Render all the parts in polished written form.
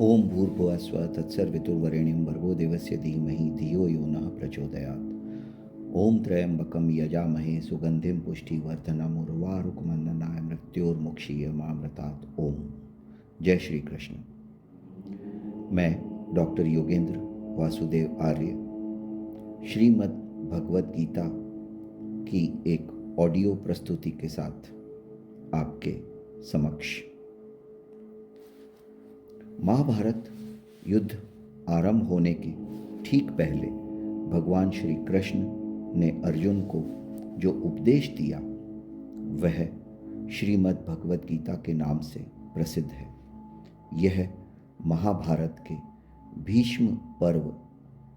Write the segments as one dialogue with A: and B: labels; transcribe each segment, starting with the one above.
A: ओम भूर्भुवः स्वः तत्सर्वितुर्वरेण्यं भर्गो देवस्य धीमहि धियो यो नः प्रचोदयात्। ओम त्र्यंबकं यजामहे सुगंधिं पुष्टिवर्धनम् उर्वारुकमंडनाय मृत्योर्मुक्षीयमामृतात्। ओम। जय श्री कृष्ण। मैं डॉक्टर योगेंद्र वासुदेव आर्य श्रीमद् भगवत गीता की एक ऑडियो प्रस्तुति के साथ आपके समक्ष। महाभारत युद्ध आरंभ होने के ठीक पहले भगवान श्री कृष्ण ने अर्जुन को जो उपदेश दिया वह श्रीमद् भगवत गीता के नाम से प्रसिद्ध है। यह महाभारत के भीष्म पर्व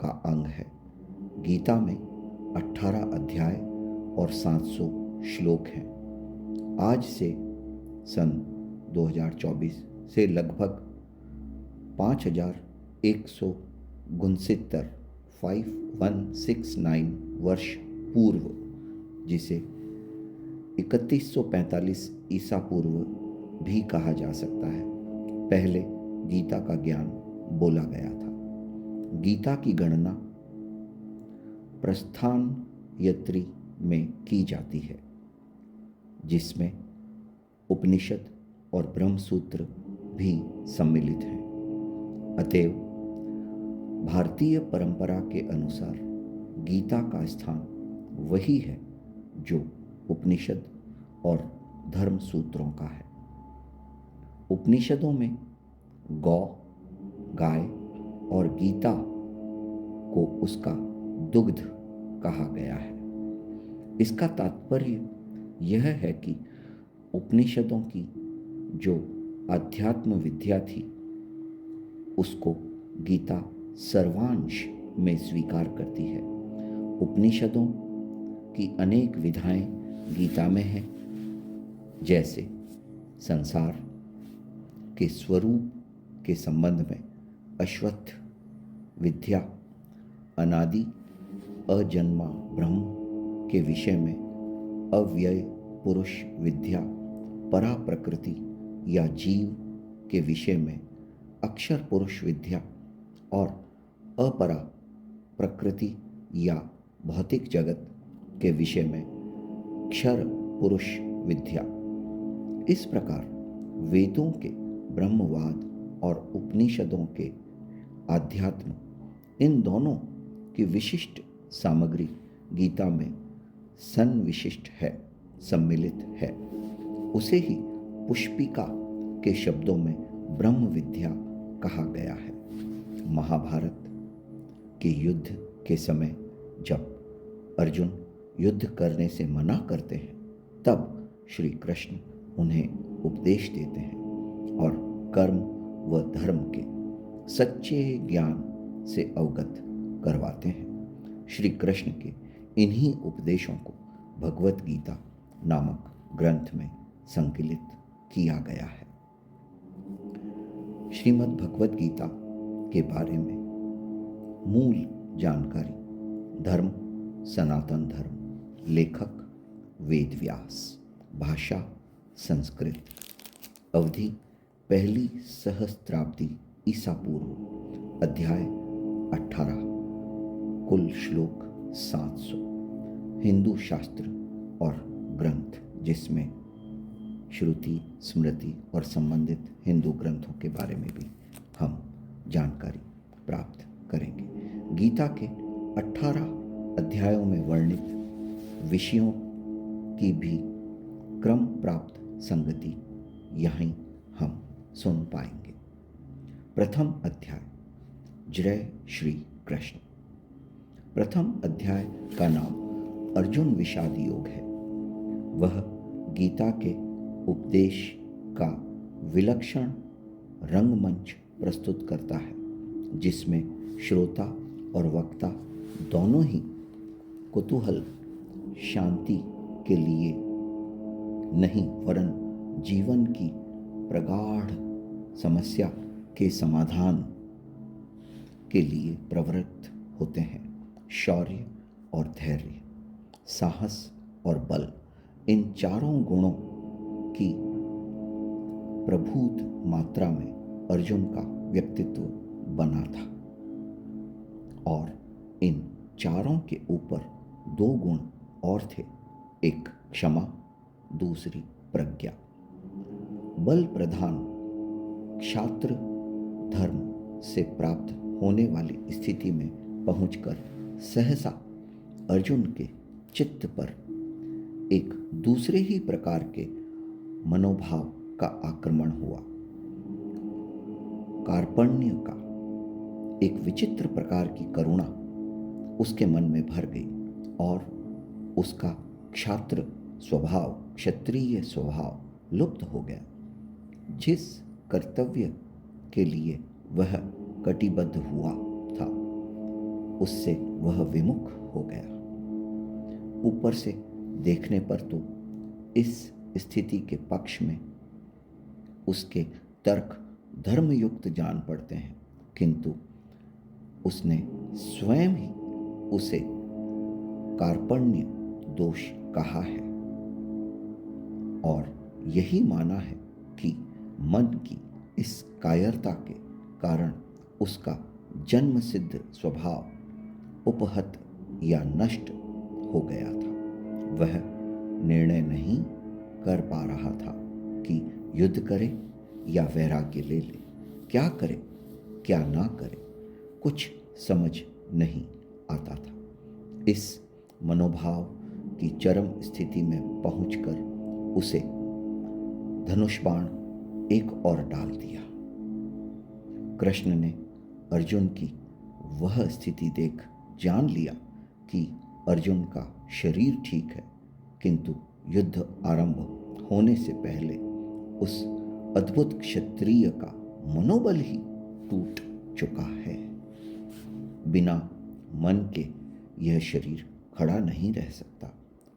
A: का अंग है। गीता में 18 अध्याय और 700 श्लोक हैं। आज से सन 2024 से लगभग 5169 वर्ष पूर्व, जिसे 3145 ईसा पूर्व भी कहा जा सकता है, पहले गीता का ज्ञान बोला गया था। गीता की गणना प्रस्थान यत्री में की जाती है, जिसमें उपनिषद और ब्रह्मसूत्र भी सम्मिलित हैं। अतएव भारतीय परंपरा के अनुसार गीता का स्थान वही है जो उपनिषद और धर्म सूत्रों का है। उपनिषदों में गौ, गाय और गीता को उसका दुग्ध कहा गया है। इसका तात्पर्य यह है कि उपनिषदों की जो आध्यात्म विद्या थी उसको गीता सर्वांश में स्वीकार करती है। उपनिषदों की अनेक विधाएं गीता में हैं, जैसे संसार के स्वरूप के संबंध में अश्वत्थ विद्या, अनादि अजन्मा ब्रह्म के विषय में अव्यय पुरुष विद्या, परा प्रकृति या जीव के विषय में अक्षर पुरुष विद्या और अपरा प्रकृति या भौतिक जगत के विषय में क्षर पुरुष विद्या। इस प्रकार वेदों के ब्रह्मवाद और उपनिषदों के आध्यात्म, इन दोनों की विशिष्ट सामग्री गीता में सन्विशिष्ट है, सम्मिलित है। उसे ही पुष्पिका के शब्दों में ब्रह्म विद्या कहा गया है। महाभारत के युद्ध के समय जब अर्जुन युद्ध करने से मना करते हैं, तब श्री कृष्ण उन्हें उपदेश देते हैं और कर्म व धर्म के सच्चे ज्ञान से अवगत करवाते हैं। श्री कृष्ण के इन्हीं उपदेशों को भगवत गीता नामक ग्रंथ में संकलित किया गया है। श्रीमद् भगवत गीता के बारे में मूल जानकारी। धर्म सनातन धर्म, लेखक वेद व्यास, भाषा संस्कृत, अवधि पहली सहस्त्राब्दी ईसा पूर्व, अध्याय 18, कुल श्लोक 700। हिंदू शास्त्र और ग्रंथ, जिसमें श्रुति, स्मृति और संबंधित हिंदू ग्रंथों के बारे में भी हम जानकारी प्राप्त करेंगे। गीता के 18 अध्यायों में वर्णित विषयों की भी क्रम प्राप्त संगति यहीं हम सुन पाएंगे। प्रथम अध्याय, जय श्री कृष्ण। प्रथम अध्याय का नाम अर्जुन विषाद योग है। वह गीता के उपदेश का विलक्षण रंगमंच प्रस्तुत करता है, जिसमें श्रोता और वक्ता दोनों ही कुतूहल शांति के लिए नहीं, वरन जीवन की प्रगाढ़ समस्या के समाधान के लिए प्रवृत्त होते हैं। शौर्य और धैर्य, साहस और बल, इन चारों गुणों की प्रभूत मात्रा में अर्जुन का व्यक्तित्व बना था। और इन चारों के ऊपर दो गुण और थे, एक क्षमा, दूसरी प्रज्ञा। बल प्रधान क्षात्र धर्म से प्राप्त होने वाली स्थिति में पहुंचकर सहसा अर्जुन के चित्त पर एक दूसरे ही प्रकार के मनोभाव का आक्रमण हुआ। कार्पण्य का एक विचित्र प्रकार की करुणा उसके मन में भर गई और उसका क्षात्र स्वभाव, क्षत्रिय स्वभाव लुप्त हो गया। जिस कर्तव्य के लिए वह कटिबद्ध हुआ था उससे वह विमुख हो गया। ऊपर से देखने पर तो इस स्थिति के पक्ष में उसके तर्क धर्मयुक्त जान पड़ते हैं, किंतु उसने स्वयं ही उसे कार्पण्य दोष कहा है और यही माना है कि मन की इस कायरता के कारण उसका जन्म सिद्ध स्वभाव उपहत या नष्ट हो गया था। वह निर्णय नहीं कर पा रहा था कि युद्ध करे या वैराग्य ले ले, क्या करे क्या ना करे, कुछ समझ नहीं आता था। इस मनोभाव की चरम स्थिति में पहुंचकर उसे धनुष बाण एक और डाल दिया। कृष्ण ने अर्जुन की वह स्थिति देख जान लिया कि अर्जुन का शरीर ठीक है, किंतु युद्ध आरंभ होने से पहले उस अद्भुत क्षत्रिय का मनोबल ही टूट चुका है। बिना मन के यह शरीर खड़ा नहीं रह सकता।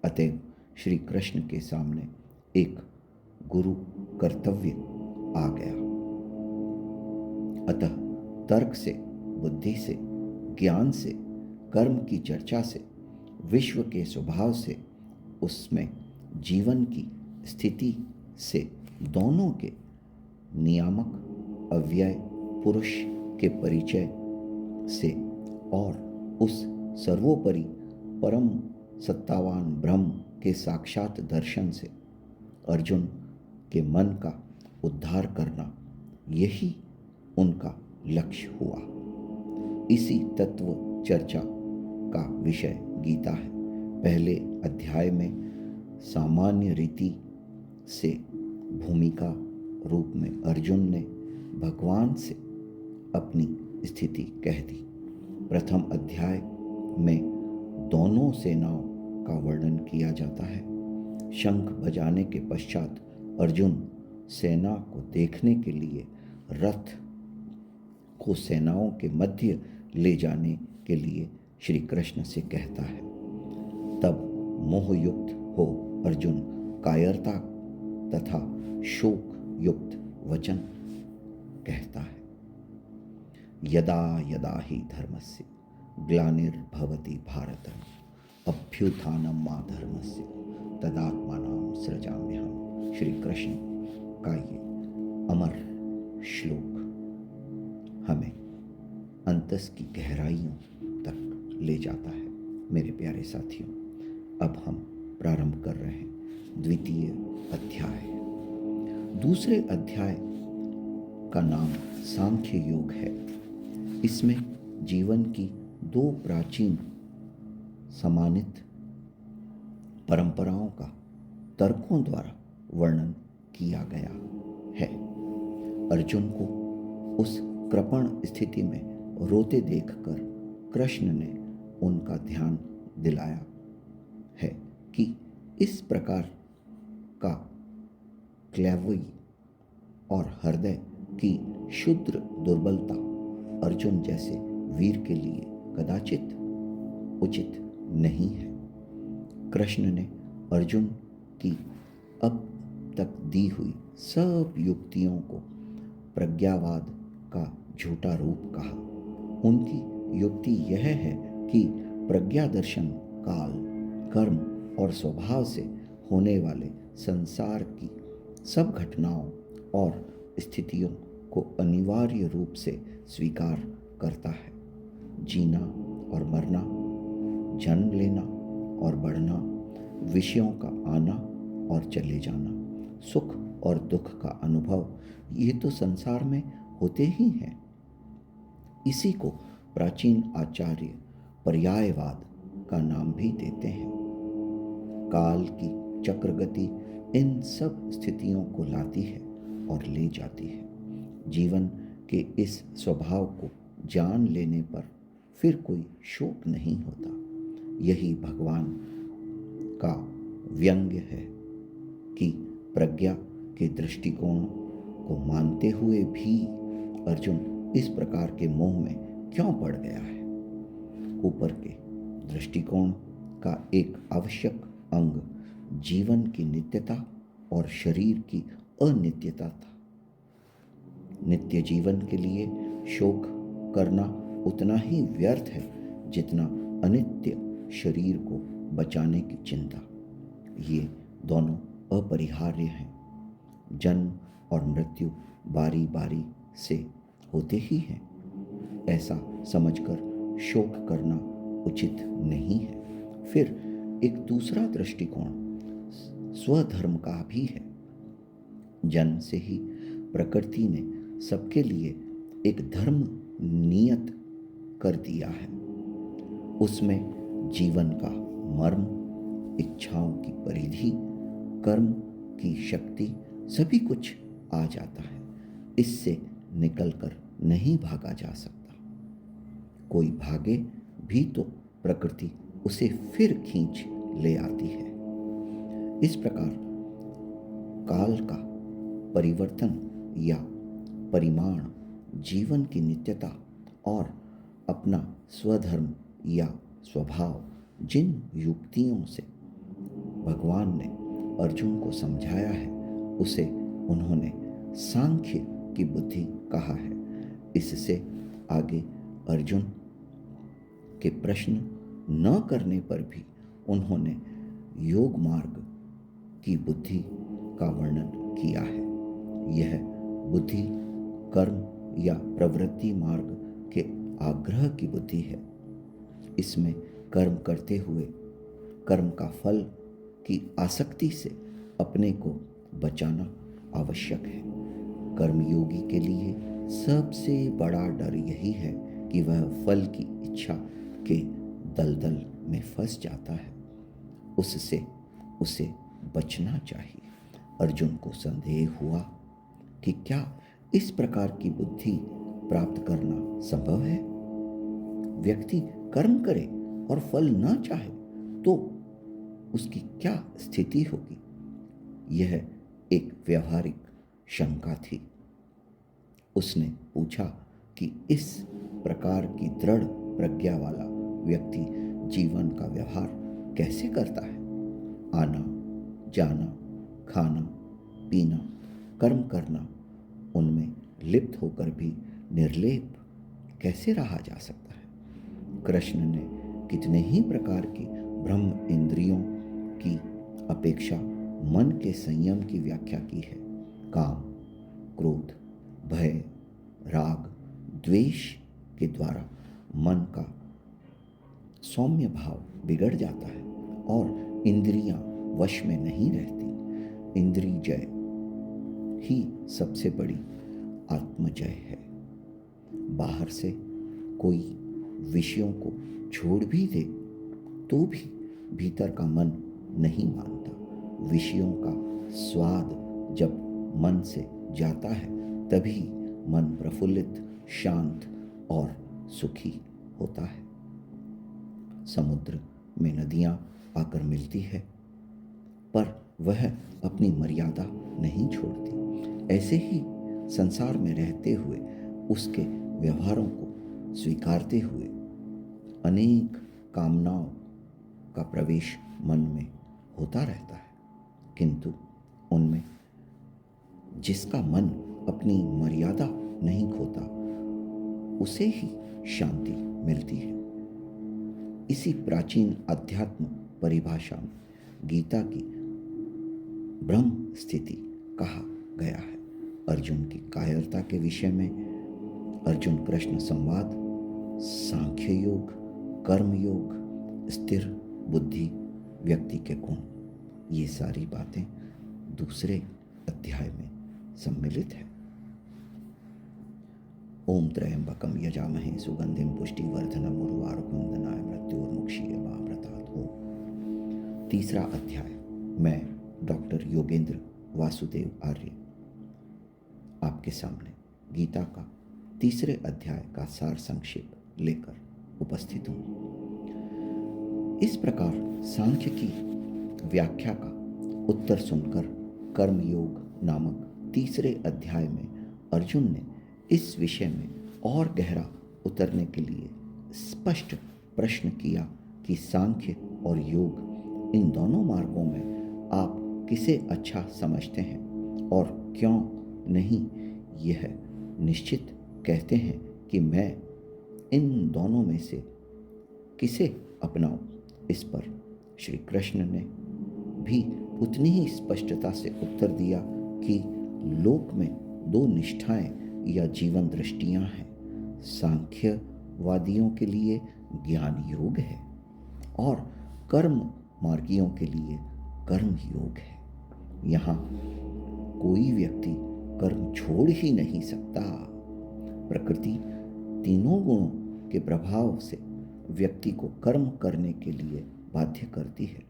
A: अतएव श्री कृष्ण के सामने एक गुरु कर्तव्य आ गया। अतः तर्क से, बुद्धि से, ज्ञान से, कर्म की चर्चा से, विश्व के स्वभाव से, उसमें जीवन की स्थिति से, दोनों के नियामक अव्यय पुरुष के परिचय से और उस सर्वोपरि परम सत्तावान ब्रह्म के साक्षात दर्शन से अर्जुन के मन का उद्धार करना, यही उनका लक्ष्य हुआ। इसी तत्व चर्चा का विषय गीता है। पहले अध्याय में सामान्य रीति से भूमिका रूप में अर्जुन ने भगवान से अपनी स्थिति कह दी। प्रथम अध्याय में दोनों सेनाओं का वर्णन किया जाता है। शंख बजाने के पश्चात अर्जुन सेना को देखने के लिए रथ को सेनाओं के मध्य ले जाने के लिए श्री कृष्ण से कहता है। तब मोहयुक्त हो अर्जुन कायरता तथा शोक युक्त वचन कहता है। यदा यदा ही धर्मस्य ग्लानिर्भवति भारत अभ्युत्थानम मा धर्मस्य तदात्मानं सृजाम्यहम्। श्री कृष्ण का ये अमर श्लोक हमें अंतस की गहराइयों तक ले जाता है। मेरे प्यारे साथियों, अब हम प्रारंभ कर रहे हैं द्वितीय अध्याय। दूसरे अध्याय का नाम सांख्य योग है। इसमें जीवन की दो प्राचीन सम्मानित परंपराओं का तर्कों द्वारा वर्णन किया गया है। अर्जुन को उस कृपण स्थिति में रोते देखकर कृष्ण ने उनका ध्यान दिलाया है कि इस प्रकार का क्लैवई और हृदय की क्षुद्र दुर्बलता अर्जुन जैसे वीर के लिए कदाचित उचित नहीं है। कृष्ण ने अर्जुन की अब तक दी हुई सब युक्तियों को प्रज्ञावाद का झूठा रूप कहा। उनकी युक्ति यह है कि प्रज्ञा दर्शन काल, कर्म और स्वभाव से होने वाले संसार की सब घटनाओं और स्थितियों को अनिवार्य रूप से स्वीकार करता है। जीना और मरना, जन्म लेना और बढ़ना, विषयों का आना और चले जाना, सुख और दुख का अनुभव, ये तो संसार में होते ही हैं। इसी को प्राचीन आचार्य पर्यायवाद का नाम भी देते हैं। काल की चक्रगति इन सब स्थितियों को लाती है और ले जाती है। जीवन के इस स्वभाव को जान लेने पर फिर कोई शोक नहीं होता। यही भगवान का व्यंग्य है कि प्रज्ञा के दृष्टिकोण को मानते हुए भी अर्जुन इस प्रकार के मोह में क्यों पड़ गया है। ऊपर के दृष्टिकोण का एक आवश्यक अंग जीवन की नित्यता और शरीर की अनित्यता था। नित्य जीवन के लिए शोक करना उतना ही व्यर्थ है जितना अनित्य शरीर को बचाने की चिंता। ये दोनों अपरिहार्य हैं। जन्म और मृत्यु बारी बारी से होते ही हैं। ऐसा समझकर शोक करना उचित नहीं है। फिर एक दूसरा दृष्टिकोण स्वधर्म का भी है। जन्म से ही प्रकृति ने सबके लिए एक धर्म नियत कर दिया है। उसमें जीवन का मर्म, इच्छाओं की परिधि, कर्म की शक्ति, सभी कुछ आ जाता है। इससे निकलकर नहीं भागा जा सकता। कोई भागे भी तो प्रकृति उसे फिर खींच ले आती है। इस प्रकार काल का परिवर्तन या परिमाण जीवन की नित्यता और अपना स्वधर्म या स्वभाव, जिन युक्तियों से भगवान ने अर्जुन को समझाया है, उसे उन्होंने सांख्य की बुद्धि कहा है। इससे आगे अर्जुन के प्रश्न न करने पर भी उन्होंने योग मार्ग की बुद्धि का वर्णन किया है। यह बुद्धि कर्म या प्रवृत्ति मार्ग के आग्रह की बुद्धि है। इसमें कर्म करते हुए कर्म का फल की आसक्ति से अपने को बचाना आवश्यक है। कर्मयोगी के लिए सबसे बड़ा डर यही है कि वह फल की इच्छा के दलदल में फंस जाता है। उससे उसे बचना चाहिए। अर्जुन को संदेह हुआ कि क्या इस प्रकार की बुद्धि प्राप्त करना संभव है। व्यक्ति कर्म करे और फल न चाहे तो उसकी क्या स्थिति होगी। यह एक व्यवहारिक शंका थी। उसने पूछा कि इस प्रकार की दृढ़ प्रज्ञा वाला व्यक्ति जीवन का व्यवहार कैसे करता है। आना जाना, खाना पीना, कर्म करना, उनमें लिप्त होकर भी निर्लेप कैसे रहा जा सकता है। कृष्ण ने कितने ही प्रकार की ब्रह्म इंद्रियों की अपेक्षा मन के संयम की व्याख्या की है। काम, क्रोध, भय, राग, द्वेष के द्वारा मन का सौम्य भाव बिगड़ जाता है और इंद्रियां वश में नहीं रहती। इंद्रिय जय ही सबसे बड़ी आत्मजय है। बाहर से कोई विषयों को छोड़ भी दे तो भी भीतर का मन नहीं मानता। विषयों का स्वाद जब मन से जाता है तभी मन प्रफुल्लित, शांत और सुखी होता है। समुद्र में नदियां आकर मिलती है पर वह अपनी मर्यादा नहीं छोड़ती। ऐसे ही संसार में रहते हुए उसके व्यवहारों को स्वीकारते हुए अनेक कामनाओं का प्रवेश मन में होता रहता है, किंतु उनमें जिसका मन अपनी मर्यादा नहीं खोता उसे ही शांति मिलती है। इसी प्राचीन अध्यात्म परिभाषा में गीता की ब्रह्म स्थिति कहा गया है। अर्जुन की कायरता के विषय में, अर्जुन कृष्ण संवाद, सांख्य योग, कर्म योग, स्थिर बुद्धि व्यक्ति के गुण, ये सारी बातें दूसरे अध्याय में सम्मिलित है। ओम त्र्यंबकम यजामहे सुगंधिम पुष्टिवर्धनम उर्वारुकम धनाय मृत्युर्मुक्षीयमामृतात्। हो तीसरा अध्याय। मैं डॉक्टर योगेंद्र वासुदेव आर्य आपके सामने गीता का तीसरे अध्याय का सार संक्षेप लेकर उपस्थित हूँ। इस प्रकार सांख्य की व्याख्या का उत्तर सुनकर कर्मयोग नामक तीसरे अध्याय में अर्जुन ने इस विषय में और गहरा उतरने के लिए स्पष्ट प्रश्न किया कि सांख्य और योग, इन दोनों मार्गों में आप किसे अच्छा समझते हैं और क्यों नहीं यह निश्चित कहते हैं कि मैं इन दोनों में से किसे अपनाऊं। इस पर श्री कृष्ण ने भी उतनी ही स्पष्टता से उत्तर दिया कि लोक में दो निष्ठाएं या जीवन दृष्टियां हैं। सांख्यवादियों के लिए ज्ञान योग है और कर्म मार्गियों के लिए कर्म योग है। यहाँ कोई व्यक्ति कर्म छोड़ ही नहीं सकता। प्रकृति तीनों गुणों के प्रभाव से व्यक्ति को कर्म करने के लिए बाध्य करती है।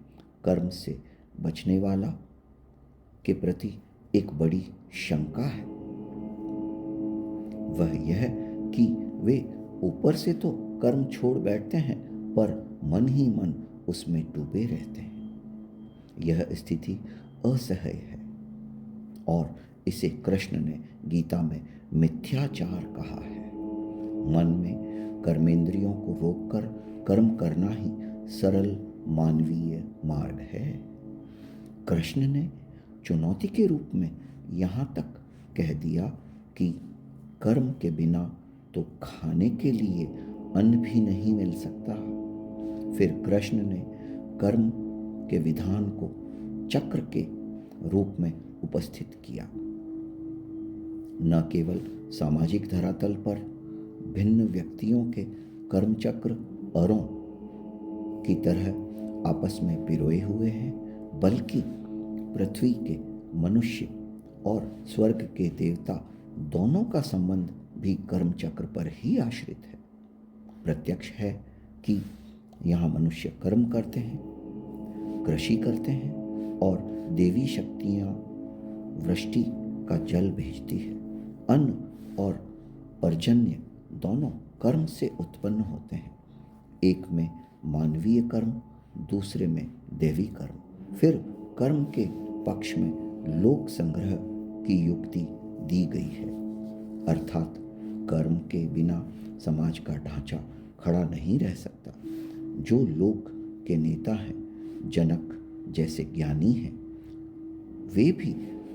A: कर्म से बचने वाला के प्रति एक बड़ी शंका है, वह यह कि वे ऊपर से तो कर्म छोड़ बैठते हैं पर मन ही मन उसमें डूबे रहते हैं। यह स्थिति असह्य है और इसे कृष्ण ने गीता में मिथ्याचार कहा है। मन में कर्मेंद्रियों को रोककर कर्म करना ही सरल मानवीय मार्ग है। कृष्ण ने चुनौती के रूप में यहाँ तक कह दिया कि कर्म के बिना तो खाने के लिए अन्न भी नहीं मिल सकता। फिर कृष्ण ने कर्म के विधान को चक्र के रूप में उपस्थित किया। न केवल सामाजिक धरातल पर भिन्न व्यक्तियों के कर्म चक्र अरों की तरह आपस में पिरोए हुए हैं, बल्कि पृथ्वी के मनुष्य और स्वर्ग के देवता दोनों का संबंध भी कर्म चक्र पर ही आश्रित है। प्रत्यक्ष है कि यहाँ मनुष्य कर्म करते हैं, कृषि करते हैं और देवी शक्तियाँ वृष्टि का जल भेजती है। अन्न और पर्जन्य दोनों कर्म से उत्पन्न होते हैं। एक में मानवीय कर्म, दूसरे में देवी कर्म। फिर कर्म के पक्ष में लोक संग्रह की युक्ति दी गई है, अर्थात कर्म के बिना समाज का ढांचा खड़ा नहीं रह सकता। जो लोक के नेता हैं, जनक जैसे ज्ञानी हैं, वे भी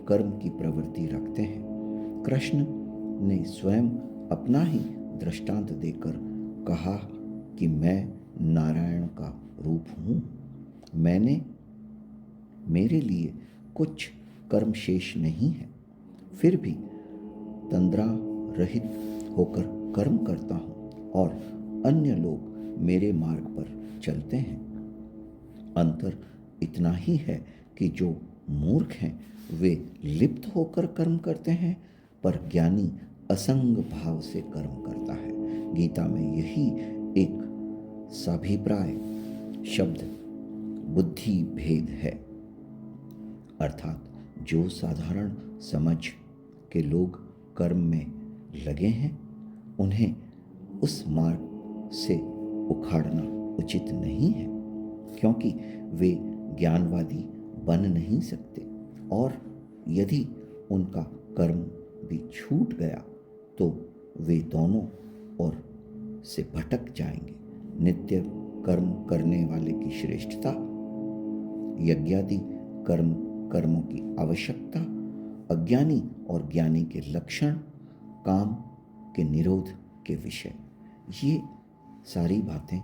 A: कर्म की प्रवृत्ति रखते हैं। कृष्ण ने स्वयं अपना ही दृष्टांत देकर कहा कि मैं नारायण का रूप हूँ। मेरे लिए कुछ कर्म शेष नहीं है, फिर भी तंद्रा रहित होकर कर्म करता हूँ और अन्य लोग मेरे मार्ग पर चलते हैं। अंतर इतना ही है कि जो मूर्ख हैं वे लिप्त होकर कर्म करते हैं, पर ज्ञानी असंग भाव से कर्म करता है। गीता में यही एक साभिप्राय शब्द बुद्धि भेद है, अर्थात जो साधारण समझ के लोग कर्म में लगे हैं उन्हें उस मार्ग से उखाड़ना उचित नहीं है, क्योंकि वे ज्ञानवादी बन नहीं सकते और यदि उनका कर्म भी छूट गया तो वे दोनों ओर से भटक जाएंगे। नित्य कर्म करने वाले की श्रेष्ठता, यज्ञादि कर्मों की आवश्यकता, अज्ञानी और ज्ञानी के लक्षण, काम के निरोध के विषय, ये सारी बातें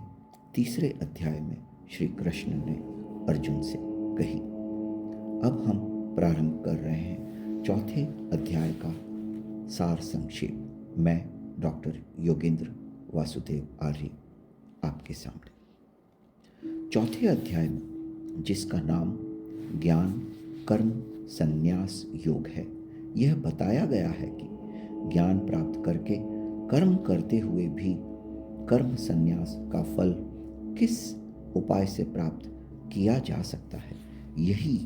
A: तीसरे अध्याय में श्री कृष्ण ने अर्जुन से कही। अब हम प्रारंभ कर रहे हैं चौथे अध्याय का सार संक्षेप। मैं डॉक्टर योगेंद्र वासुदेव आर्य आपके सामने। चौथे अध्याय में, जिसका नाम ज्ञान कर्म संन्यास योग है, यह बताया गया है कि ज्ञान प्राप्त करके कर्म करते हुए भी कर्म संन्यास का फल किस उपाय से प्राप्त किया जा सकता है। यही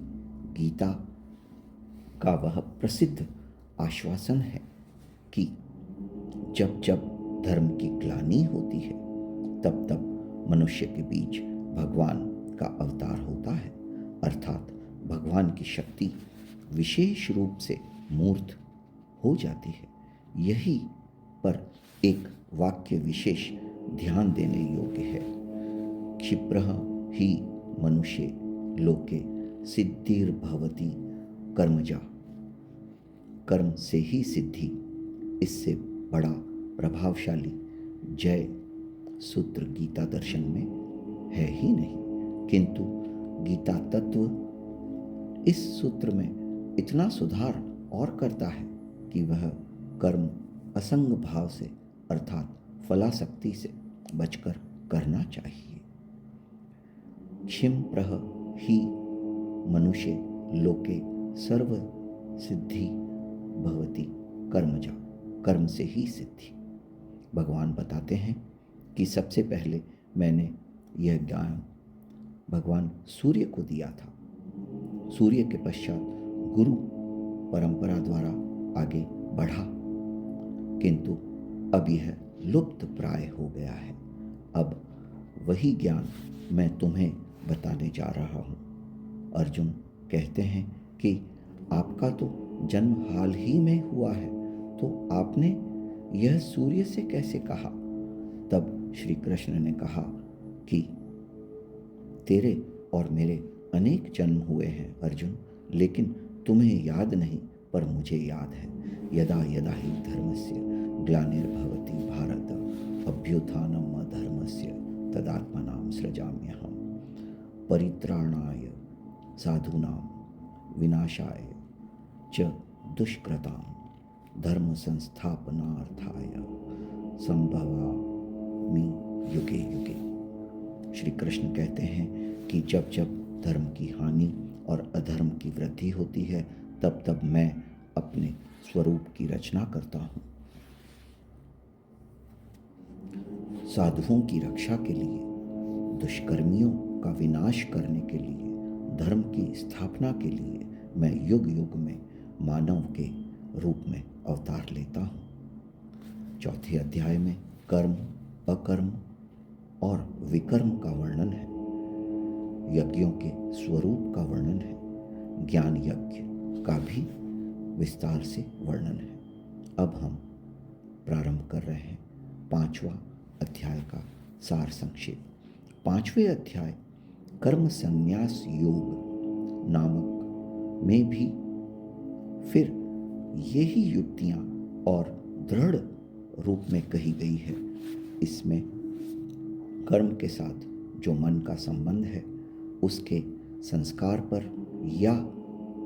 A: गीता का वह प्रसिद्ध आश्वासन है कि जब जब धर्म की ग्लानि होती है तब तब मनुष्य के बीच भगवान का अवतार होता है, अर्थात भगवान की शक्ति विशेष रूप से मूर्त हो जाती है। यही पर एक वाक्य विशेष ध्यान देने योग्य है। क्षिप्रः ही मनुष्ये लोके सिद्धिर्भवति कर्मजा। कर्म से ही सिद्धि, इससे बड़ा प्रभावशाली जय सूत्र गीता दर्शन में है ही नहीं। किंतु गीता तत्व इस सूत्र में इतना सुधार और करता है कि वह कर्म असंग भाव से अर्थात फलासक्ति से बचकर करना चाहिए। क्षिप्रः ही मनुष्य लोके सर्व सिद्धि भवति कर्मजा। कर्म से ही सिद्धि। भगवान बताते हैं कि सबसे पहले मैंने यह ज्ञान भगवान सूर्य को दिया था। सूर्य के पश्चात गुरु परंपरा द्वारा आगे बढ़ा, किंतु अब यह लुप्त प्राय हो गया है। अब वही ज्ञान मैं तुम्हें बताने जा रहा हूँ। अर्जुन कहते हैं कि आपका तो जन्म हाल ही में हुआ है, तो आपने यह सूर्य से कैसे कहा? तब श्री कृष्ण ने कहा कि तेरे और मेरे अनेक जन्म हुए हैं अर्जुन, लेकिन तुम्हें याद नहीं, पर मुझे याद है। यदा यदा हि धर्मस्य ग्लानिर्भवति भारत, अभ्युत्थानम् अधर्मस्य तदात्मनां सृजाम्यहम्। परित्राणाय साधूनां विनाशाय च दुष्कृतां धर्म संस्थापनार्थाय संभवामि युगे युगे। श्री कृष्ण कहते हैं कि जब जब धर्म की हानि और अधर्म की वृद्धि होती है तब तब मैं अपने स्वरूप की रचना करता हूँ। साधुओं की रक्षा के लिए, दुष्कर्मियों का विनाश करने के लिए, धर्म की स्थापना के लिए मैं युग युग में मानव के रूप में अवतार लेता हूँ। चौथे अध्याय में कर्म, अकर्म और विकर्म का वर्णन है। यज्ञों के स्वरूप का वर्णन है। ज्ञान यज्ञ का भी विस्तार से वर्णन है। अब हम प्रारंभ कर रहे हैं 5वां अध्याय का सार संक्षेप। 5वें अध्याय कर्म संन्यास योग नामक में भी फिर यही युक्तियां और दृढ़ रूप में कही गई है। इसमें कर्म के साथ जो मन का संबंध है उसके संस्कार पर या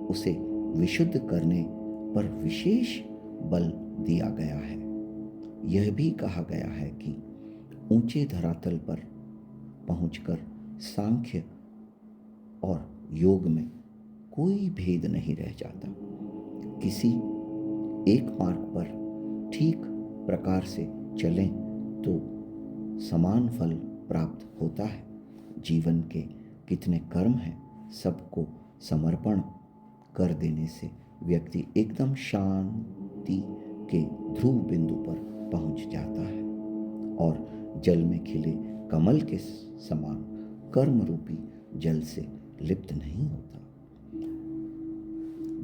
A: उसे विशुद्ध करने पर विशेष बल दिया गया है। यह भी कहा गया है कि ऊंचे धरातल पर पहुंचकर सांख्य और योग में कोई भेद नहीं रह जाता। किसी एक मार्ग पर ठीक प्रकार से चलें तो समान फल प्राप्त होता है। जीवन के कितने कर्म हैं, सबको समर्पण कर देने से व्यक्ति एकदम शांति के ध्रुव बिंदु पर पहुंच जाता है और जल में खिले कमल के समान कर्म रूपी जल से लिप्त नहीं होता।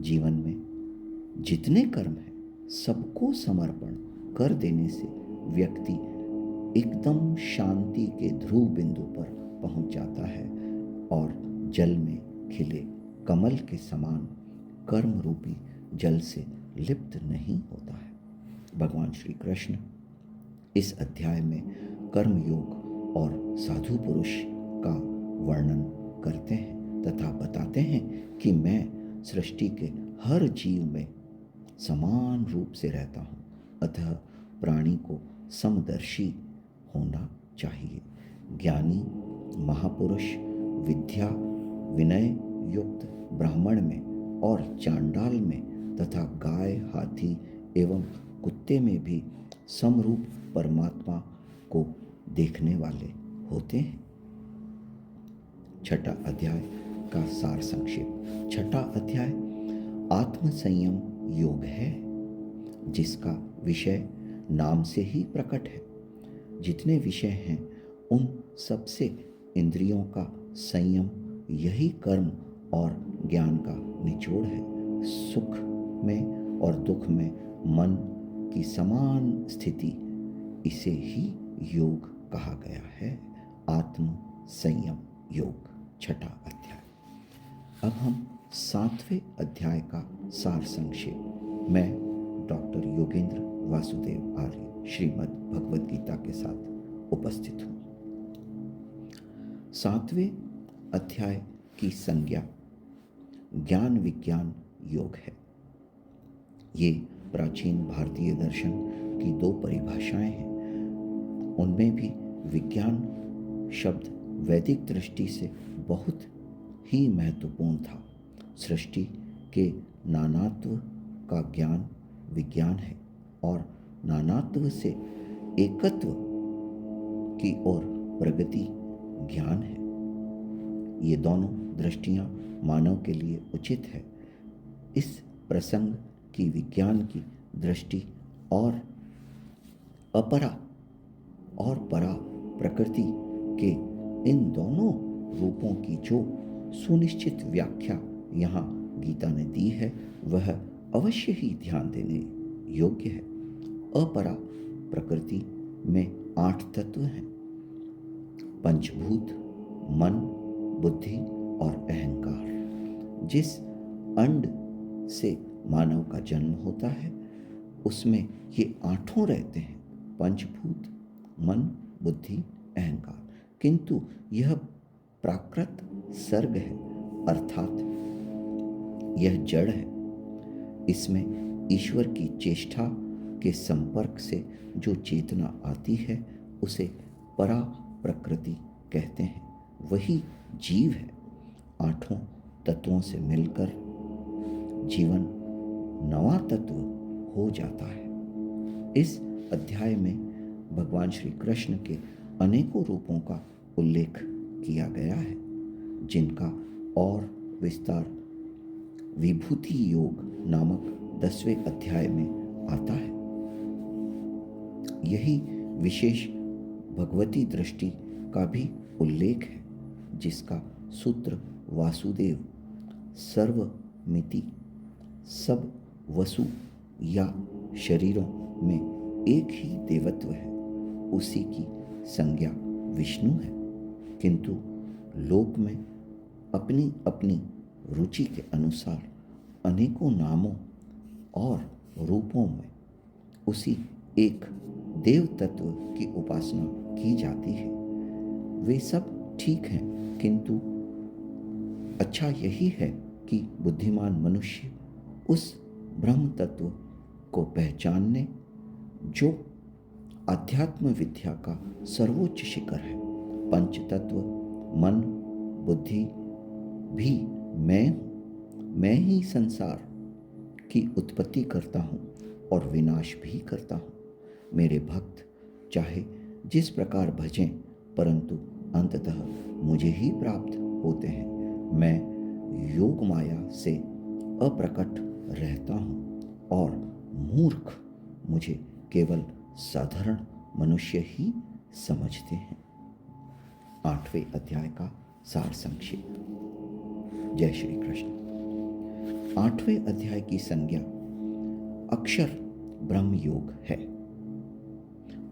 A: जीवन में जितने कर्म हैं सबको समर्पण कर देने से व्यक्ति एकदम शांति के ध्रुव बिंदु पर पहुंच जाता है और जल में खिले कमल के समान कर्म रूपी जल से लिप्त नहीं होता है। भगवान श्री कृष्ण इस अध्याय में कर्म योग और साधु पुरुष का वर्णन करते हैं तथा बताते हैं कि मैं सृष्टि के हर जीव में समान रूप से रहता हूँ, अतः प्राणी को समदर्शी होना चाहिए। ज्ञानी महापुरुष विद्या विनय युक्त ब्राह्मण में और चांडाल में तथा गाय हाथी एवं कुत्ते में भी समरूप परमात्मा को देखने वाले होते हैं। छठा अध्याय का सार संक्षेप। छठा अध्याय आत्म संयम योग है, जिसका विषय नाम से ही प्रकट है। जितने विषय हैं उन सबसे इंद्रियों का संयम यही कर्म और ज्ञान का निचोड़ है। सुख में और दुख में मन की समान स्थिति, इसे ही योग कहा गया है। आत्म संयम योग, छठा अध्याय। अब हम 7वें अध्याय का सार संक्षेप। मैं डॉक्टर योगेंद्र वासुदेव आर्य श्रीमद् भगवद गीता के साथ उपस्थित हूँ। 7वें अध्याय की संज्ञा ज्ञान विज्ञान योग है। ये प्राचीन भारतीय दर्शन की 2 परिभाषाएं हैं। उनमें भी विज्ञान शब्द वैदिक दृष्टि से बहुत ही महत्वपूर्ण था। सृष्टि के नानात्व का ज्ञान विज्ञान है और नानात्व से एकत्व की ओर प्रगति ज्ञान है। ये दोनों दृष्टियां मानव के लिए उचित है। इस प्रसंग की विज्ञान की दृष्टि और अपरा और परा प्रकृति के इन दोनों रूपों की जो सुनिश्चित व्याख्या यहाँ गीता ने दी है, वह अवश्य ही ध्यान देने योग्य है। अपरा प्रकृति में 8 तत्व हैं: पंचभूत, मन, बुद्धि और अहंकार। जिस अंड से मानव का जन्म होता है उसमें ये 8 रहते हैं: पंचभूत, मन, बुद्धि, अहंकार। किंतु यह प्राकृत सर्ग है, अर्थात यह जड़ है। इसमें ईश्वर की चेष्टा के संपर्क से जो चेतना आती है उसे परा प्रकृति कहते हैं। वही जीव है। 8 तत्वों से मिलकर जीवन नवा तत्व हो जाता है। इस अध्याय में भगवान श्री कृष्ण के अनेकों रूपों का उल्लेख किया गया है, जिनका और विस्तार विभूति योग नामक 10वें अध्याय में आता है। यही विशेष भगवती दृष्टि का भी उल्लेख है, जिसका सूत्र वासुदेव सर्वमिति, सब वसु या शरीरों में एक ही देवत्व है, उसी की संज्ञा विष्णु है। किंतु लोक में अपनी अपनी रुचि के अनुसार अनेकों नामों और रूपों में उसी एक देव तत्व की उपासना की जाती है। वे सब ठीक हैं, किंतु अच्छा यही है कि बुद्धिमान मनुष्य उस ब्रह्म तत्व को पहचानने जो आध्यात्म विद्या का सर्वोच्च शिखर है। पंच तत्व मन बुद्धि भी मैं ही संसार की उत्पत्ति करता हूँ और विनाश भी करता हूँ। मेरे भक्त चाहे जिस प्रकार भजें, परंतु अंततः मुझे ही प्राप्त होते हैं। मैं योग माया से अप्रकट रहता हूँ और मूर्ख मुझे केवल साधारण मनुष्य ही समझते हैं। 8वें अध्याय का सार संक्षेप। जय श्री कृष्ण। 8वें अध्याय की संज्ञा अक्षर ब्रह्म योग है।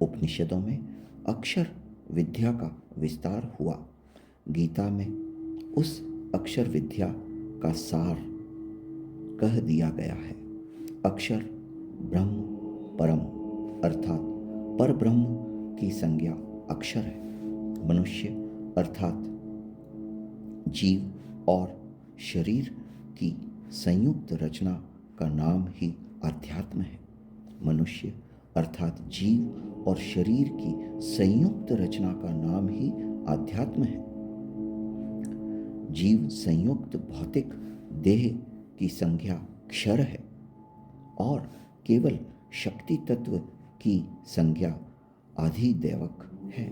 A: उपनिषदों में अक्षर विद्या का विस्तार हुआ। गीता में उस अक्षर विद्या का सार कह दिया गया है। अक्षर ब्रह्म परम अर्थात पर ब्रह्म की संज्ञा अक्षर है। मनुष्य अर्थात जीव और शरीर की संयुक्त रचना का नाम ही आध्यात्म है। मनुष्य अर्थात जीव और शरीर की संयुक्त रचना का नाम ही आध्यात्म है। जीव संयुक्त भौतिक देह की संज्ञा क्षर है और केवल शक्ति तत्व की संज्ञा आधिदैवक है।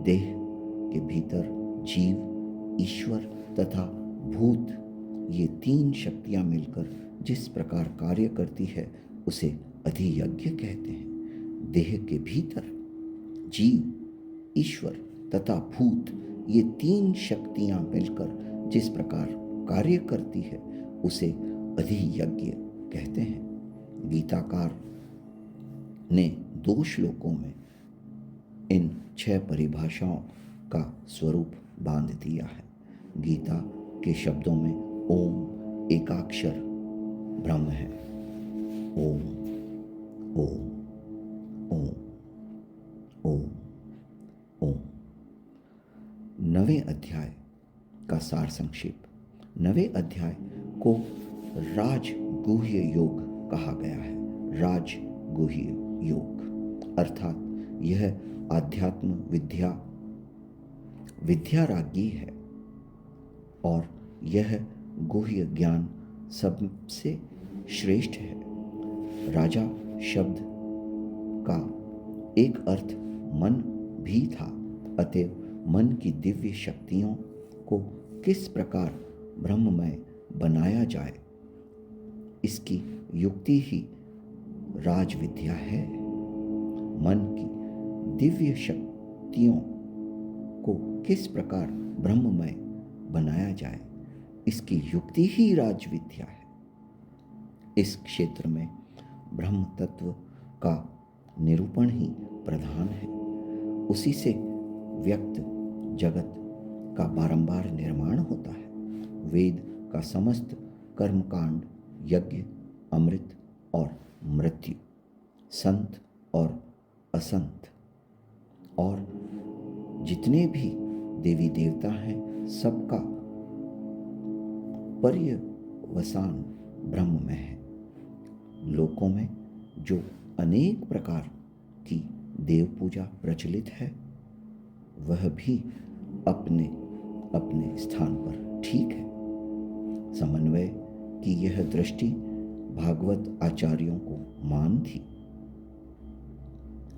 A: देह के भीतर जीव, ईश्वर तथा भूत, ये तीन शक्तियां मिलकर जिस प्रकार कार्य करती है उसे अधियज्ञ कहते हैं। देह के भीतर जीव, ईश्वर तथा भूत, ये तीन शक्तियां मिलकर जिस प्रकार कार्य करती है उसे अधियज्ञ कहते हैं। गीताकार ने 2 श्लोकों में इन 6 परिभाषाओं का स्वरूप बांध दिया है। गीता के शब्दों में ओम एकाक्षर ब्रह्म है। ओम ओम ओम ओम ओम। 9वें अध्याय का सार संक्षेप। 9वें अध्याय को राजगुह्य योग कहा गया है। राजगुह्य योग अर्थात यह आध्यात्म विद्या राज्ञी है और यह गुह्य ज्ञान सबसे श्रेष्ठ है। राजा शब्द का एक अर्थ मन भी था, अतएव मन की दिव्य शक्तियों को किस प्रकार ब्रह्ममय बनाया जाए, इसकी युक्ति ही राजविद्या है। मन की दिव्य शक्तियों को किस प्रकार ब्रह्ममय बनाया जाए, इसकी युक्ति ही राजविद्या है। इस क्षेत्र में ब्रह्म तत्व का निरूपण ही प्रधान है। उसी से व्यक्त जगत का बारंबार निर्माण होता है। वेद का समस्त कर्मकांड, यज्ञ, अमृत और मृत्यु, संत और असंत और जितने भी देवी देवता हैं, सबका पर्यवसान ब्रह्म में है। लोकों में जो अनेक प्रकार की देव पूजा प्रचलित है, वह भी अपने अपने स्थान पर ठीक है। समन्वय की यह दृष्टि भागवत आचार्यों को मान थी।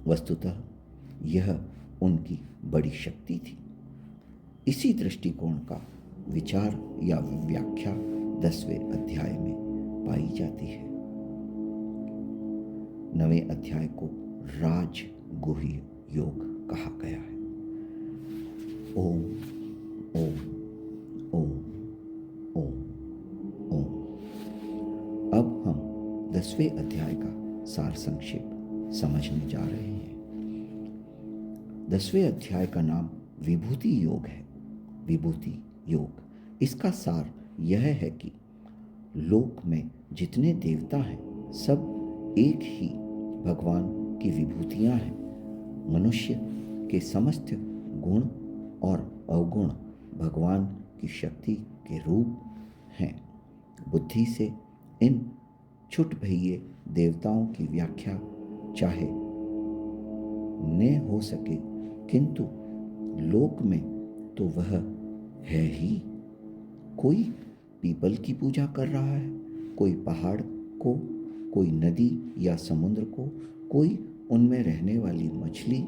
A: वस्तुतः यह उनकी बड़ी शक्ति थी। इसी दृष्टिकोण का विचार या व्याख्या 10वें अध्याय में पाई जाती है। 9वें अध्याय को राजगुह्य योग कहा गया है। ओम ओम ओम ओम ओम। अब हम 10वें अध्याय का सार संक्षेप समझने जा रहे हैं। 10वें अध्याय का नाम विभूति योग है। विभूति योग, इसका सार यह है कि लोक में जितने देवता हैं, सब एक ही भगवान की विभूतियां हैं। मनुष्य के समस्त गुण और अवगुण भगवान की शक्ति के रूप हैं। बुद्धि से इन छुटभइये देवताओं की व्याख्या चाहे न हो सके, किंतु लोक में तो वह है ही। कोई पीपल की पूजा कर रहा है, कोई पहाड़ को, कोई नदी या समुद्र को, कोई उनमें रहने वाली मछली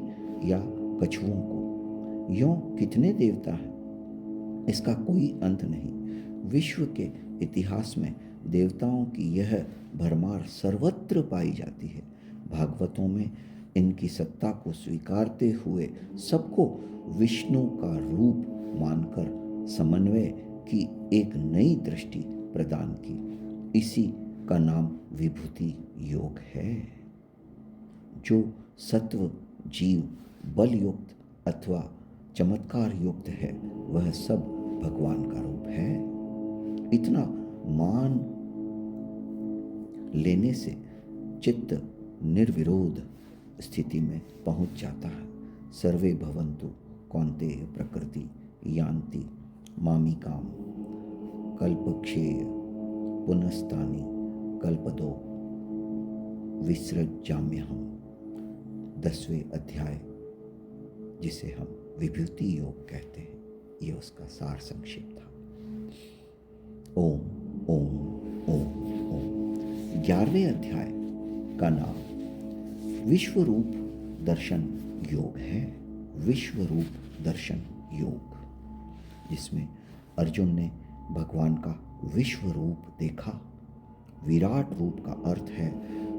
A: या कछुओं को। यों कितने देवता हैं, इसका कोई अंत नहीं। विश्व के इतिहास में देवताओं की यह भरमार सर्वत्र पाई जाती है। भागवतों में इनकी सत्ता को स्वीकारते हुए सबको विष्णु का रूप मानकर समन्वय की एक नई दृष्टि प्रदान की। इसी का नाम विभूति योग है। जो सत्व जीव बल युक्त अथवा चमत्कार युक्त है, वह सब भगवान का रूप है। इतना मान लेने से चित्त निर्विरोध स्थिति में पहुंच जाता है। सर्वे भवन्तु कौन्तेय प्रकृति यान्ति मामिकाम कल्पक्षेय पुनस्तानि कल्पदो विसृजाम्यहम्। 10वें अध्याय, जिसे हम विभूति योग कहते हैं, ये उसका सार संक्षेप था। ओम ओम ओम ओम। 11वें अध्याय का नाम विश्व रूप दर्शन योग है। विश्व रूप दर्शन योग, जिसमें अर्जुन ने भगवान का विश्व रूप देखा। विराट रूप का अर्थ है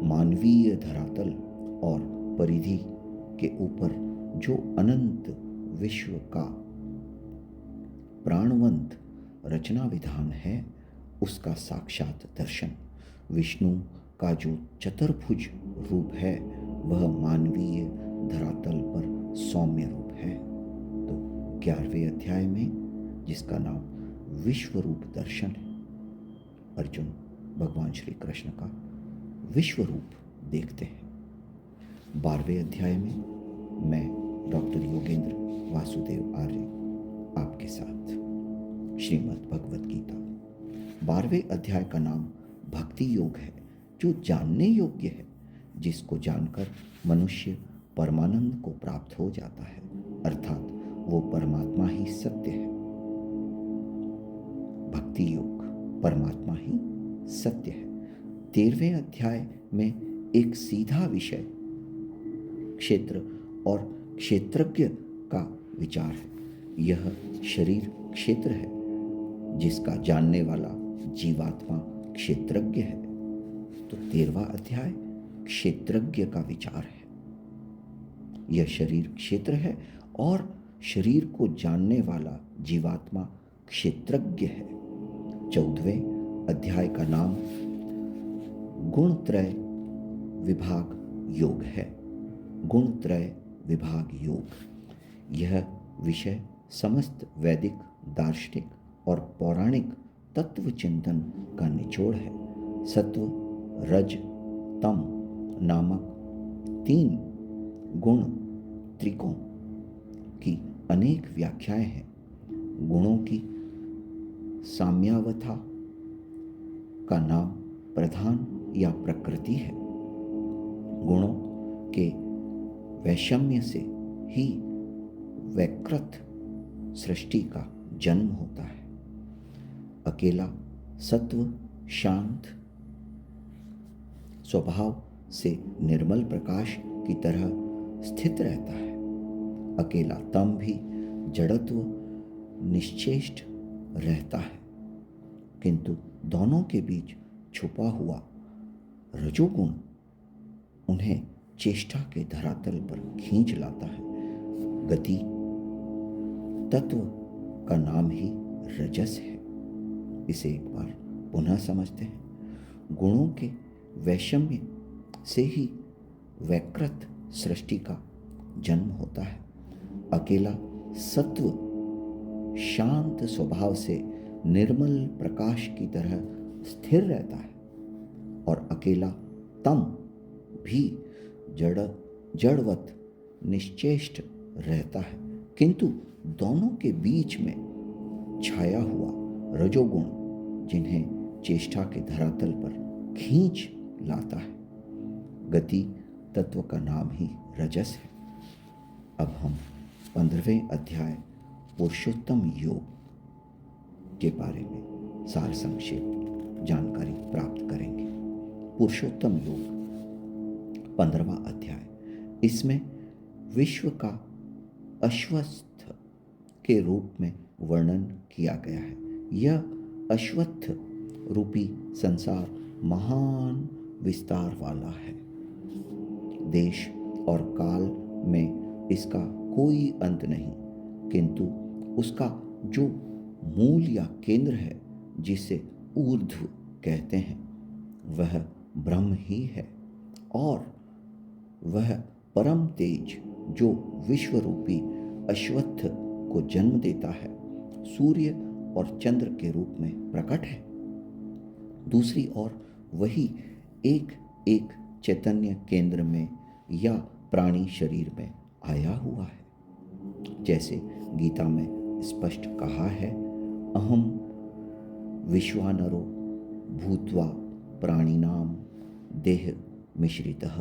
A: मानवीय धरातल और परिधि के ऊपर जो अनंत विश्व का प्राणवंत रचना विधान है, उसका साक्षात दर्शन। विष्णु का जो चतुर्भुज रूप है, वह मानवीय धरातल पर सौम्य रूप है। तो 11वें अध्याय में, जिसका नाम विश्व रूप दर्शन है, अर्जुन भगवान श्री कृष्ण का विश्व रूप देखते हैं। 12वें अध्याय में मैं डॉक्टर योगेंद्र वासुदेव आर्य आपके साथ श्रीमद् भगवत गीता 12वें अध्याय का नाम भक्ति योग है, जो जानने योग्य है, जिसको जानकर मनुष्य परमानंद को प्राप्त हो जाता है, अर्थात वो परमात्मा ही सत्य है। भक्ति योग, परमात्मा ही सत्य है। 13वें अध्याय में एक सीधा विषय क्षेत्र और क्षेत्रज्ञ का विचार है। यह शरीर क्षेत्र है, जिसका जानने वाला जीवात्मा क्षेत्रज्ञ है। तो 13वां अध्याय क्षेत्रज्ञ का विचार है। यह शरीर क्षेत्र है और शरीर को जानने वाला जीवात्मा क्षेत्रज्ञ है। 14वें अध्याय का नाम गुणत्रय विभाग योग है। गुणत्रय विभाग योग, यह विषय समस्त वैदिक, दार्शनिक और पौराणिक तत्व चिंतन का निचोड़ है। सत्व, रज, तम नामक 3 गुण त्रिकों की अनेक व्याख्याएं हैं। गुणों की साम्यावस्था का नाम प्रधान या प्रकृति है। गुणों के वैषम्य से ही वैकृत सृष्टि का जन्म होता है। अकेला सत्व शांत स्वभाव से निर्मल प्रकाश की तरह स्थित रहता है। अकेला तम भी जड़त्व निश्चेष्ट रहता है, किंतु दोनों के बीच छुपा हुआ रजोगुण उन्हें चेष्टा के धरातल पर खींच लाता है। गति तत्व का नाम ही रजस है। इसे एक बार पुनः समझते हैं। गुणों के वैषम्य से ही वैकृत सृष्टि का जन्म होता है। अकेला सत्व शांत स्वभाव से निर्मल प्रकाश की तरह स्थिर रहता है और अकेला तम भी जड़वत निश्चेष्ट रहता है, किंतु दोनों के बीच में छाया हुआ रजोगुण जिन्हें चेष्टा के धरातल पर खींच लाता है। गति तत्व का नाम ही रजस है। अब हम 15वें अध्याय पुरुषोत्तम योग के बारे में सार संक्षेप जानकारी प्राप्त करेंगे। पुरुषोत्तम योग 15वां अध्याय, इसमें विश्व का अश्वस्थ के रूप में वर्णन किया गया है। यह अश्वत्थ रूपी संसार महान विस्तार वाला है। देश और काल में इसका कोई अंत नहीं, किंतु उसका जो मूल या केंद्र है, जिसे ऊर्ध्व कहते हैं, वह ब्रह्म ही है। और वह परम तेज जो विश्व रूपी अश्वत्थ को जन्म देता है, सूर्य और चंद्र के रूप में प्रकट है। दूसरी ओर वही एक एक चैतन्य केंद्र में या प्राणी शरीर में आया हुआ है। जैसे गीता में स्पष्ट कहा है, अहम विश्वानरो भूत्वा प्राणिनाम देह मिश्रितः।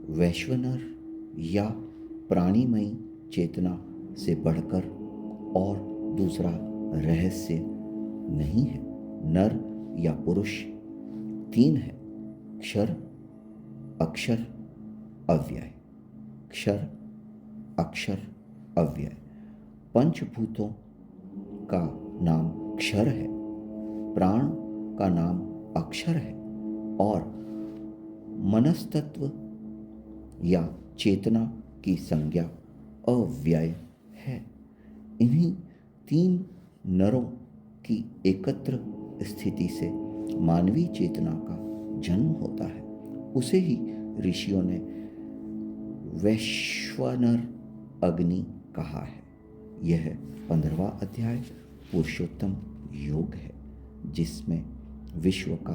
A: वैश्वानर या प्राणीमयी चेतना से बढ़कर और दूसरा रहस्य नहीं है। नर या पुरुष तीन है: क्षर, अक्षर, अव्यय। क्षर, अक्षर, अव्यय। पंचभूतों का नाम क्षर है, प्राण का नाम अक्षर है और मनस्तत्व या चेतना की संज्ञा अव्यय है। इन्हीं तीन नरों की एकत्र स्थिति से मानवीय चेतना का जन्म होता है। उसे ही ऋषियों ने वैश्वानर अग्नि कहा है। यह 15वां अध्याय पुरुषोत्तम योग है, जिसमें विश्व का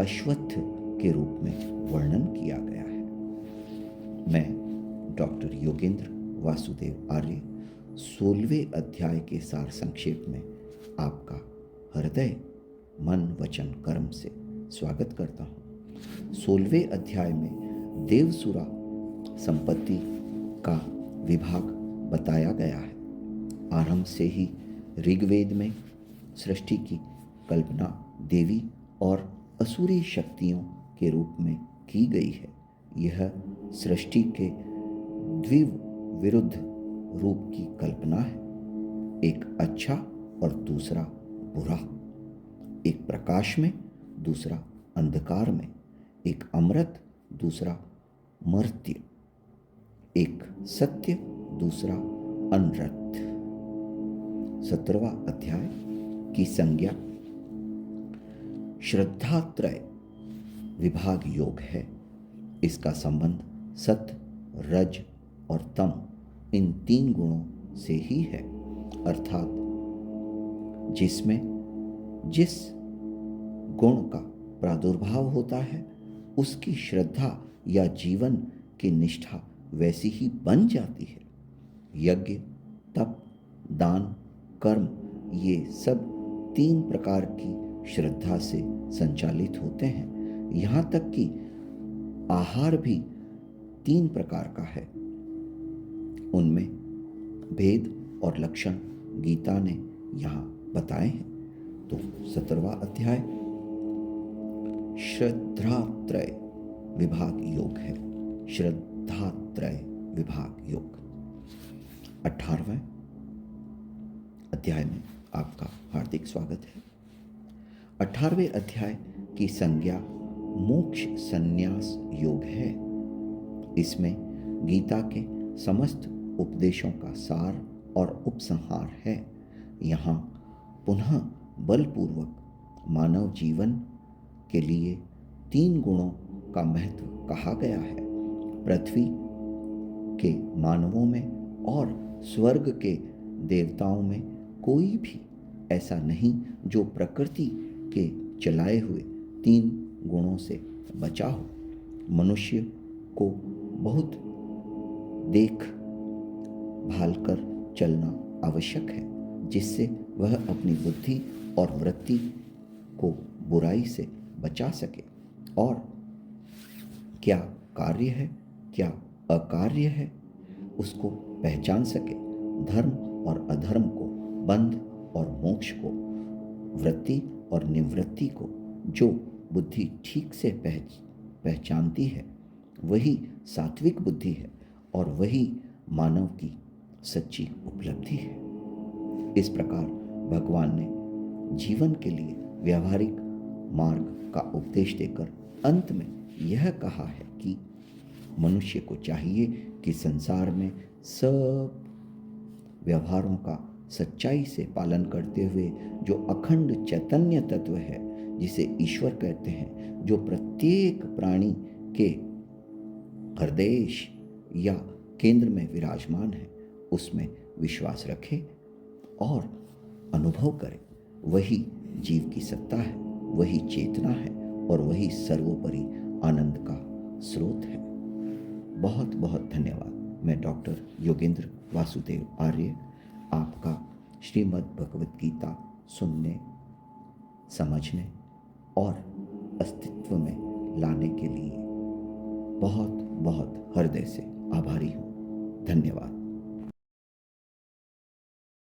A: अश्वत्थ के रूप में वर्णन किया गया है। मैं डॉक्टर योगेंद्र वासुदेव आर्य 16वें अध्याय के सार संक्षेप में आपका हृदय, मन, वचन, कर्म से स्वागत करता हूँ। 16वें अध्याय में देवसुरा संपत्ति का विभाग बताया गया है। आरंभ से ही ऋग्वेद में सृष्टि की कल्पना देवी और असुरी शक्तियों के रूप में की गई है। यह सृष्टि के द्विविरुद्ध रूप की कल्पना है, एक अच्छा और दूसरा बुरा, एक प्रकाश में, दूसरा अंधकार में, एक अमृत, दूसरा मर्त्य, एक सत्य, दूसरा अनृत। 17वां अध्याय की संज्ञा श्रद्धात्रय विभाग योग है। इसका संबंध सत्व, रज और तम इन तीन गुणों से ही है, अर्थात जिसमें जिस गुण का प्रादुर्भाव होता है उसकी श्रद्धा या जीवन की निष्ठा वैसी ही बन जाती है। यज्ञ, तप, दान, कर्म ये सब तीन प्रकार की श्रद्धा से संचालित होते हैं। यहाँ तक कि आहार भी तीन प्रकार का है। उनमें भेद और लक्षण गीता ने यहाँ बताए हैं। तो 17वां अध्याय श्रद्धात्रय विभाग योग है। श्रद्धात्रय विभाग योग। 18वें अध्याय में आपका हार्दिक स्वागत है। 18वें अध्याय की संज्ञा मोक्ष संन्यास योग है। इसमें गीता के समस्त उपदेशों का सार और उपसंहार है। यहाँ पुनः बलपूर्वक मानव जीवन के लिए तीन गुणों का महत्व कहा गया है। पृथ्वी के मानवों में और स्वर्ग के देवताओं में कोई भी ऐसा नहीं जो प्रकृति के चलाए हुए तीन गुणों से बचा हो। मनुष्य को बहुत देख भाल कर चलना आवश्यक है, जिससे वह अपनी बुद्धि और वृत्ति को बुराई से बचा सके और क्या कार्य है क्या अकार्य है उसको पहचान सके। धर्म और अधर्म को, बंध और मोक्ष को, वृत्ति और निवृत्ति को जो बुद्धि ठीक से पहचानती है वही सात्विक बुद्धि है और वही मानव की सच्ची उपलब्धि है। इस प्रकार भगवान ने जीवन के लिए व्यावहारिक मार्ग का उपदेश देकर अंत में यह कहा है कि मनुष्य को चाहिए कि संसार में सब व्यवहारों का सच्चाई से पालन करते हुए जो अखंड चैतन्य तत्व है, जिसे ईश्वर कहते हैं, जो प्रत्येक प्राणी के हृदय या केंद्र में विराजमान है, उसमें विश्वास रखे और अनुभव करे। वही जीव की सत्ता है, वही चेतना है और वही सर्वोपरि आनंद का स्रोत है। बहुत बहुत धन्यवाद। मैं डॉक्टर योगेंद्र वासुदेव आर्य आपका श्रीमद् भगवत गीता सुनने, समझने और अस्तित्व में लाने के लिए बहुत बहुत हृदय से आभारी हूँ। धन्यवाद।